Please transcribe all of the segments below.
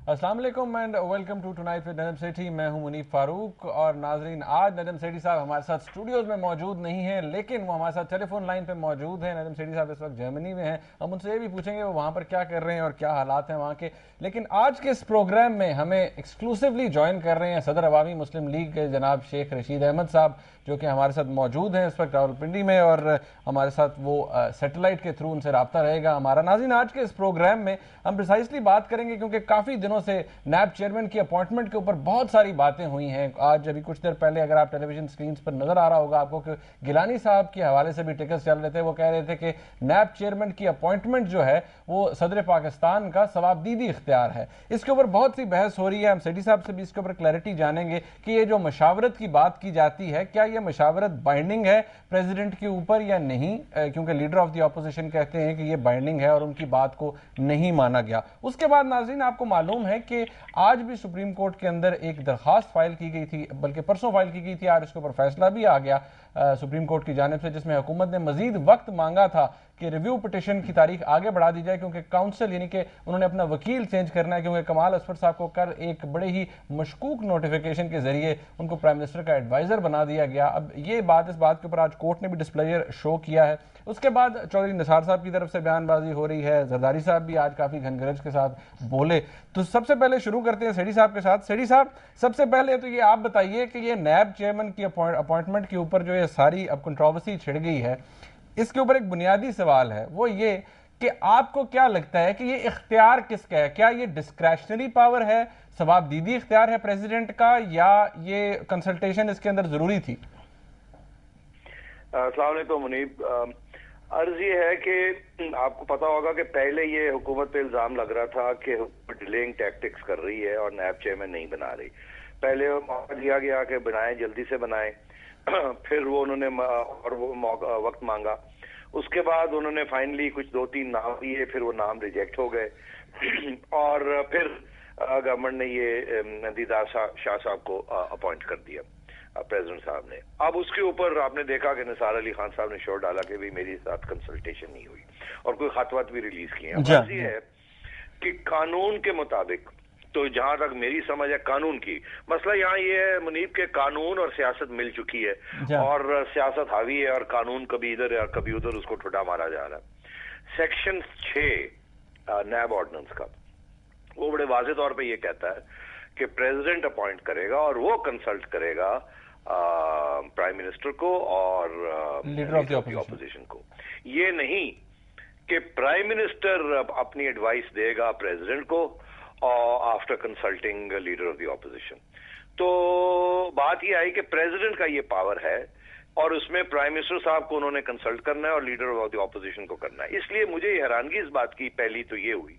अस्सलाम वालेकुम and welcome to tonight with Najam Sethi. मैं हूं मुनीफ फारूक और नाजरीन, आज नजम सेठी साहब हमारे साथ स्टूडियोज में मौजूद नहीं हैं, लेकिन वो हमारे साथ टेलीफोन लाइन पे मौजूद हैं। नजम सेठी साहब इस वक्त जर्मनी में हैं। हम उनसे ये भी पूछेंगे वो वहाँ पर क्या कर रहे हैं और क्या हालात हैं वहाँ के। लेकिन आज के इस प्रोग्राम में हमें एक्सक्लूसिवली ज्वाइन कर रहे हैं सदर अवामी मुस्लिम लीग के जनाब शेख रशीद अहमद साहब, जो कि हमारे साथ मौजूद हैं इस वक्त रावलपिंडी में, और हमारे साथ वो सैटेलाइट के थ्रू उनसे रब्ता रहेगा हमारा। नाज़रीन, आज के इस प्रोग्राम में हम प्रिसाइसली बात करेंगे क्योंकि काफ़ी दिनों से नैब चेयरमैन की अपॉइंटमेंट के ऊपर बहुत सारी बातें हुई हैं। आज अभी कुछ देर पहले अगर आप टेलीविजन स्क्रीन पर नजर आ रहा होगा आपको कि गिलानी साहब के हवाले से भी टिकट्स चल रहे थे। वो कह रहे थे कि नैब चेयरमैन की अपॉइंटमेंट जो है वो सदर पाकिस्तान का सवाबदीदी इख्तियार है। इसके ऊपर बहुत सी बहस हो रही है। हम सेठी साहब से भी इसके ऊपर क्लैरिटी जानेंगे कि ये जो मशावरत की बात की जाती है, क्या ये मशावरत बाइंडिंग है प्रेसिडेंट के ऊपर या नहीं, क्योंकि लीडर ऑफ द ऑपोजिशन कहते हैं कि ये बाइंडिंग है और उनकी बात को नहीं माना गया। उसके बाद नाज़रीन, आपको मालूम है कि आज भी सुप्रीम कोर्ट के अंदर एक दरखास्त फाइल की गई थी, बल्कि परसों फाइल की गई थी, आज इसके ऊपर फैसला भी आ गया सुप्रीम कोर्ट की जानिब से, जिसमें हुकूमत ने मजीद वक्त मांगा था कि रिव्यू पिटिशन की तारीख आगे बढ़ा दी जाए, क्योंकि काउंसिल यानी कि उन्होंने अपना वकील चेंज करना है, क्योंकि कमाल असफर साहब को कल एक बड़े ही मशकूक नोटिफिकेशन के जरिए उनको प्राइम मिनिस्टर का एडवाइजर बना दिया गया। अब ये बात, इस बात के ऊपर आज कोर्ट ने भी डिस्प्लेजर शो किया है। उसके बाद चौधरी निसार साहब की तरफ से बयानबाजी हो रही है, जरदारी साहब भी आज काफ़ी घनगरज के साथ बोले। तो सबसे पहले शुरू करते हैं सेठी साहब के साथ। सेठी साहब, सबसे पहले तो ये आप बताइए कि ये नैब चेयरमैन की अपॉइंटमेंट के ऊपर जो ये सारी अब कंट्रोवर्सी छिड़ गई है, इसके ऊपर एक बुनियादी सवाल है, वो ये कि आपको क्या लगता है कि ये इख्तियार किसका है? क्या ये डिस्क्रेशनरी पावर है, सवाबदीदी इख्तियार है प्रेसिडेंट का, या ये कंसल्टेशन इसके अंदर जरूरी थी? अस्सलाम वालेकुम मुनीब। अर्ज ये है कि आपको पता होगा कि पहले ये हुकूमत पे इल्जाम लग रहा था कि डिलेइंग टैक्टिक्स कर रही है और नैब चेयरमैन नहीं बना रही। पहले मौका दिया गया कि बनाएं, जल्दी से बनाएं, फिर वो उन्होंने और वो वक्त मांगा। उसके बाद उन्होंने फाइनली कुछ 2-3 नाम दिए, फिर वो नाम रिजेक्ट हो गए और फिर गवर्नमेंट ने ये दीदार शाह साहब को अपॉइंट कर दिया प्रेसिडेंट साहब ने। अब उसके ऊपर आपने देखा कि निसार अली खान साहब ने शोर डाला कि भी मेरे साथ कंसल्टेशन नहीं हुई और कोई खतवत भी रिलीज किए हैं। बात ये है कि कानून के मुताबिक, तो जहां तक मेरी समझ है कानून की, मसला यहाँ ये है मुनीब के कानून और सियासत मिल चुकी है और सियासत हावी है और कानून कभी इधर या कभी उधर उसको ठुटा मारा जा रहा है। सेक्शन 6 नैब ऑर्डिनेंस का वो बड़े वाजे तौर पे ये कहता है कि प्रेसिडेंट अपॉइंट करेगा और वो कंसल्ट करेगा प्राइम मिनिस्टर को और लीडर ऑफ द ऑपोजिशन को। ये नहीं कि प्राइम मिनिस्टर अपनी एडवाइस देगा प्रेसिडेंट को और after consulting leader of the opposition. तो बात ये आई कि प्रेसिडेंट का ये पावर है और उसमें प्राइम मिनिस्टर साहब को उन्होंने कंसल्ट करना है और लीडर ऑफ द ऑपोजिशन को करना है। इसलिए मुझे हैरानगी इस बात की पहली तो ये हुई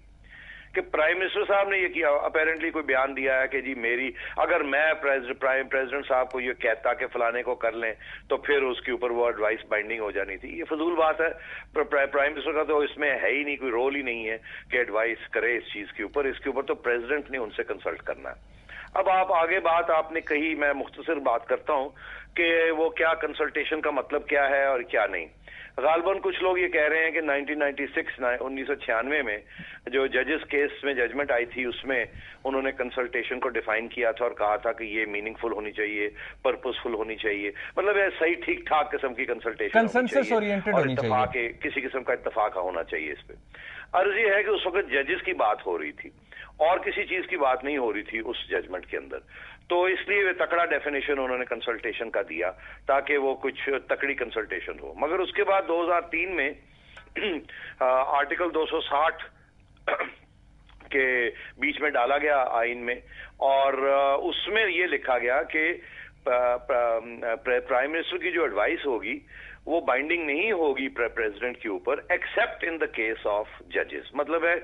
कि प्राइम मिनिस्टर साहब ने ये किया, अपेरेंटली कोई बयान दिया है कि जी मेरी, अगर मैं प्रेसिडेंट साहब को ये कहता कि फलाने को कर लें तो फिर उसके ऊपर वो एडवाइस बाइंडिंग हो जानी थी। ये फजूल बात है। प्राइम मिनिस्टर का तो इसमें है ही नहीं, कोई रोल ही नहीं है कि एडवाइस करे इस चीज के ऊपर। इसके ऊपर तो प्रेसिडेंट ने उनसे कंसल्ट करना है। अब आप आगे बात आपने कही, मैं मुख्तसर बात करता हूं कि वो क्या कंसल्टेशन का मतलब क्या है और क्या नहीं। गालबन कुछ लोग ये कह रहे हैं कि 1996 में जो जजेस केस में जजमेंट आई थी उसमें उन्होंने कंसल्टेशन को डिफाइन किया था और कहा था कि ये मीनिंगफुल होनी चाहिए, पर्पसफुल होनी चाहिए, मतलब ये सही ठीक ठाक किस्म की कंसल्टेशन कंसेंसस ओरिएंटेड होनी चाहिए, किसी किस्म का इत्तेफाक होना चाहिए इस पे। अर्ज ये है कि उस वक्त जजेस की बात हो रही थी और किसी चीज की बात नहीं हो रही थी उस जजमेंट के अंदर, तो इसलिए तकड़ा डेफिनेशन उन्होंने कंसल्टेशन का दिया ताकि वो कुछ तकड़ी कंसल्टेशन हो। मगर उसके बाद 2003 में आर्टिकल 260 के बीच में डाला गया आइन में और उसमें ये लिखा गया कि प्राइम मिनिस्टर की जो एडवाइस होगी वो बाइंडिंग नहीं होगी प्रेसिडेंट के ऊपर accept in the case of जजेस। मतलब है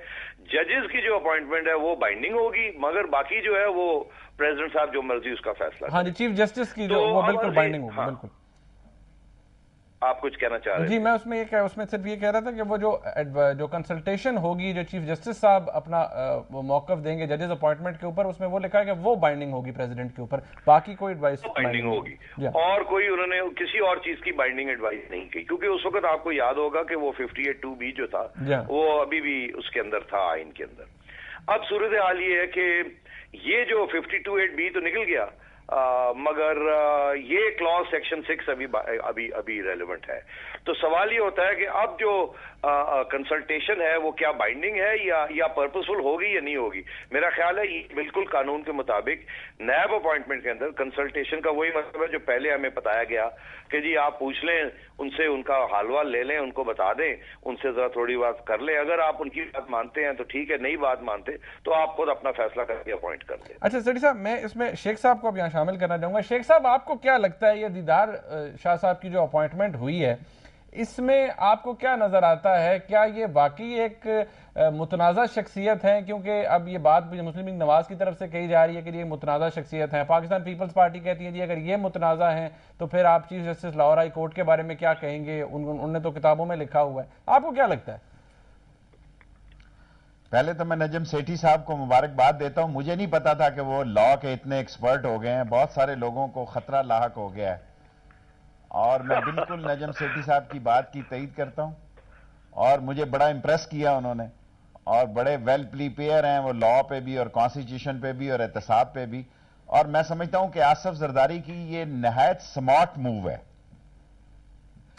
जजेस की जो अपॉइंटमेंट है वो बाइंडिंग होगी, मगर बाकी जो है वो प्रेसिडेंट साहब जो मर्जी उसका फैसला। हाँ जी, चीफ जस्टिस की जो वो बिल्कुल बाइंडिंग होगी। हाँ, बिल्कुल। आप कुछ कहना चाह रहे हैं? जी, मैं उसमें सिर्फ ये कह रहा था कि वो जो कंसल्टेशन होगी, जो चीफ जस्टिस साहब अपना वो मौकफ देंगे जजेस अपॉइंटमेंट के ऊपर, उसमें वो लिखा है कि वो बाइंडिंग होगी प्रेसिडेंट के ऊपर, बाकी कोई एडवाइस बाइंडिंग होगी और कोई उन्होंने किसी और चीज की बाइंडिंग एडवाइस नहीं की, क्योंकि उस वक्त आपको याद होगा कि वो 58(2)B जो था वो अभी भी उसके अंदर था, आइन के अंदर। अब सूरत हाल ये है कि ये जो 52(8)B तो निकल गया, मगर ये क्लॉज सेक्शन 6 अभी रेलेवेंट है। तो सवाल ये होता है कि अब जो कंसल्टेशन है वो क्या बाइंडिंग है या पर्पसफुल होगी या नहीं होगी। मेरा ख्याल है ये बिल्कुल कानून के मुताबिक नैब अपॉइंटमेंट के अंदर कंसल्टेशन का वही मतलब है जो पहले हमें बताया गया कि जी आप पूछ लें उनसे, उनका हालवाल ले लें, उनको बता दें, उनसे जरा थोड़ी बात कर लें, अगर आप उनकी बात मानते हैं तो ठीक है, नहीं बात मानते तो आप खुद अपना फैसला करके अपॉइंट कर दें। अच्छा सेठी साहब, मैं इसमें शेख साहब को अब यहाँ शामिल करना चाहूंगा। शेख साहब, आपको क्या लगता है ये दीदार शाह साहब की जो अपॉइंटमेंट हुई है, इसमें आपको क्या नजर आता है? क्या ये वाकई एक मुतनाज़ा शख्सियत है? क्योंकि अब ये बात मुस्लिम लीग नवाज की तरफ से कही जा रही है कि ये मुतनाज़ा शख्सियत है, पाकिस्तान पीपल्स पार्टी कहती है जी अगर ये मुतनाज़ा है तो फिर आप chief justice Lahore high court के बारे में क्या कहेंगे? उनने तो किताबों में लिखा हुआ है। आपको क्या लगता है? पहले तो मैं नजम सेठी साहब को मुबारकबाद देता हूं। मुझे नहीं पता था कि वो लॉ के इतने एक्सपर्ट हो गए हैं। बहुत सारे लोगों को खतरा लाहक हो गया है और मैं बिल्कुल नजम सेठी साहब की बात की तईद करता हूं और मुझे बड़ा इंप्रेस किया उन्होंने और बड़े वेल प्रिपेयर हैं वो लॉ पे भी और कॉन्स्टिट्यूशन पे भी और एहतसाब पे भी। और मैं समझता हूं कि आसिफ जरदारी की ये नहायत स्मार्ट मूव है।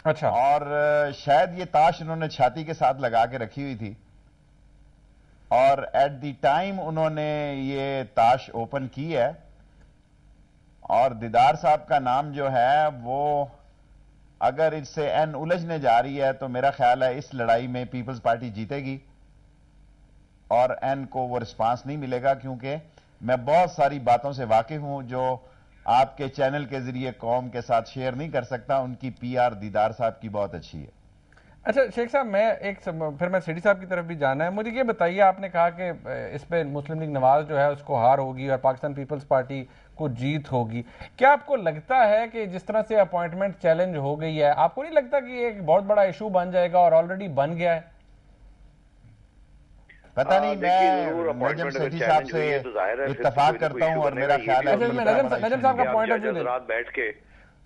अच्छा। और शायद ये ताश उन्होंने छाती के साथ लगा के रखी हुई थी और एट द टाइम उन्होंने ये ताश ओपन की है। और दीदार साहब का नाम जो है वो अगर इससे एन उलझने जा रही है तो मेरा ख्याल है इस लड़ाई में पीपल्स पार्टी जीतेगी और एन को वो रिस्पांस नहीं मिलेगा, क्योंकि मैं बहुत सारी बातों से वाकिफ हूं जो आपके चैनल के जरिए कौम के साथ शेयर नहीं कर सकता। उनकी पीआर दीदार साहब की बहुत अच्छी है। अच्छा शेख साहब, फिर मैं सेठी साहब की तरफ भी जाना है। मुझे ये बताइए, आपने कहा कि इस पे मुस्लिम लीग नवाज जो है उसको हार होगी और पाकिस्तान पीपल्स पार्टी को जीत होगी। क्या आपको लगता है कि जिस तरह से अपॉइंटमेंट चैलेंज हो गई है, आपको नहीं लगता कि एक बहुत बड़ा इशू बन जाएगा और ऑलरेडी बन गया है? पता नहीं, मैं नजम सेठी साहब से इत्तफाक करता हूं और मेरा ख्याल है नजम साहब का पॉइंट ऑफ व्यू रात बैठ के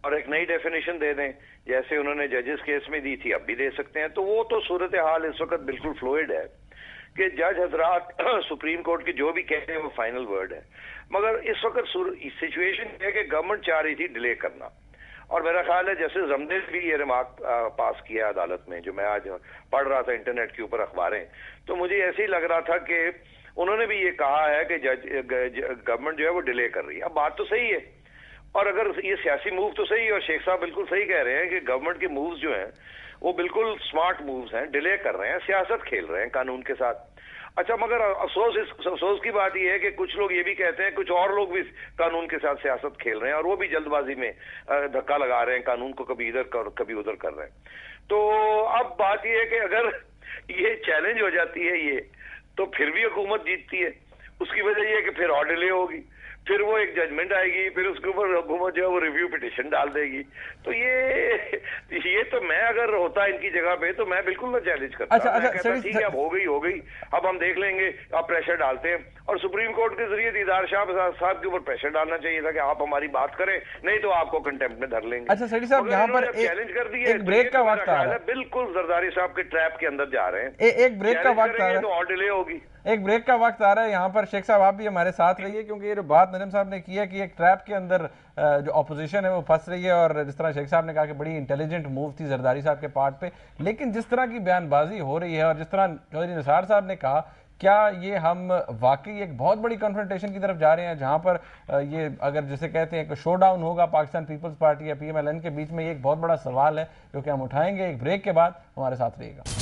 और एक नई डेफिनेशन दे दें, जैसे उन्होंने जजेस केस में दी थी अब भी दे सकते हैं। तो वो तो सूरत हाल इस वक्त बिल्कुल फ्लूइड है कि जज हजरात सुप्रीम कोर्ट की जो भी कहते हैं वो फाइनल वर्ड है। मगर इस वक्त सिचुएशन है कि गवर्नमेंट चाह रही थी डिले करना और मेरा ख्याल है जैसे जमदेल भी ये रिमार्क पास किया अदालत में, जो मैं आज पढ़ रहा था इंटरनेट के ऊपर अखबारें, तो मुझे ऐसे ही लग रहा था कि उन्होंने भी ये कहा है कि गवर्नमेंट जो है वो डिले कर रही है। अब बात तो सही है और अगर ये सियासी मूव तो सही है और शेख साहब बिल्कुल सही कह रहे हैं कि गवर्नमेंट के मूव्स जो हैं वो बिल्कुल स्मार्ट मूव्स हैं, डिले कर रहे हैं, सियासत खेल रहे हैं कानून के साथ। अच्छा, मगर अफसोस की बात यह है कि कुछ लोग ये भी कहते हैं, कुछ और लोग भी कानून के साथ सियासत खेल रहे हैं और वो भी जल्दबाजी में धक्का लगा रहे हैं कानून को, कभी इधर कर कभी उधर कर रहे हैं। तो अब बात यह है कि अगर ये चैलेंज हो जाती है ये, तो फिर भी हुकूमत जीतती है। उसकी वजह यह है कि फिर और डिले होगी, फिर वो एक जजमेंट आएगी, फिर उसके ऊपर हुकूमत जो है वो रिव्यू पिटिशन डाल देगी। तो ये तो मैं अगर होता इनकी जगह पे तो मैं बिल्कुल ना चैलेंज करता। ठीक है, अब हो गई, अब हम देख लेंगे, अब प्रेशर डालते हैं और सुप्रीम कोर्ट के जरिए दीदार शाह साहब के ऊपर प्रेशर डालना चाहिए था कि आप हमारी बात करें, नहीं तो आपको कंटेम्प्ट में धर लेंगे। अच्छा सेठी साहब, यहाँ पर चैलेंज कर दिया, एक ब्रेक का वक्त आ रहा है, बिल्कुल जरदारी साहब के ट्रैप के अंदर जा रहे हैं। एक ब्रेक का वक्त आ रहा है तो और डिले होगी। एक ब्रेक का वक्त आ रहा है यहाँ पर। शेख साहब आप भी हमारे साथ रहिए, क्योंकि ये जो बात नजम साहब ने की है कि एक ट्रैप के अंदर जो अपोजिशन है वो फंस रही है और जिस तरह शेख साहब ने कहा कि बड़ी इंटेलिजेंट मूव थी जरदारी साहब के पार्ट पे, लेकिन जिस तरह की बयानबाजी हो रही है और जिस तरह चौधरी निसार साहब ने कहा, क्या ये हम वाकई एक बहुत बड़ी कन्फ्रंटेशन की तरफ जा रहे हैं जहां पर ये अगर जिसे कहते हैं कि शो डाउन होगा पाकिस्तान पीपल्स पार्टी या PMLN के बीच में? ये एक बहुत बड़ा सवाल है जो कि हम उठाएंगे एक ब्रेक के बाद। हमारे साथ रहिएगा।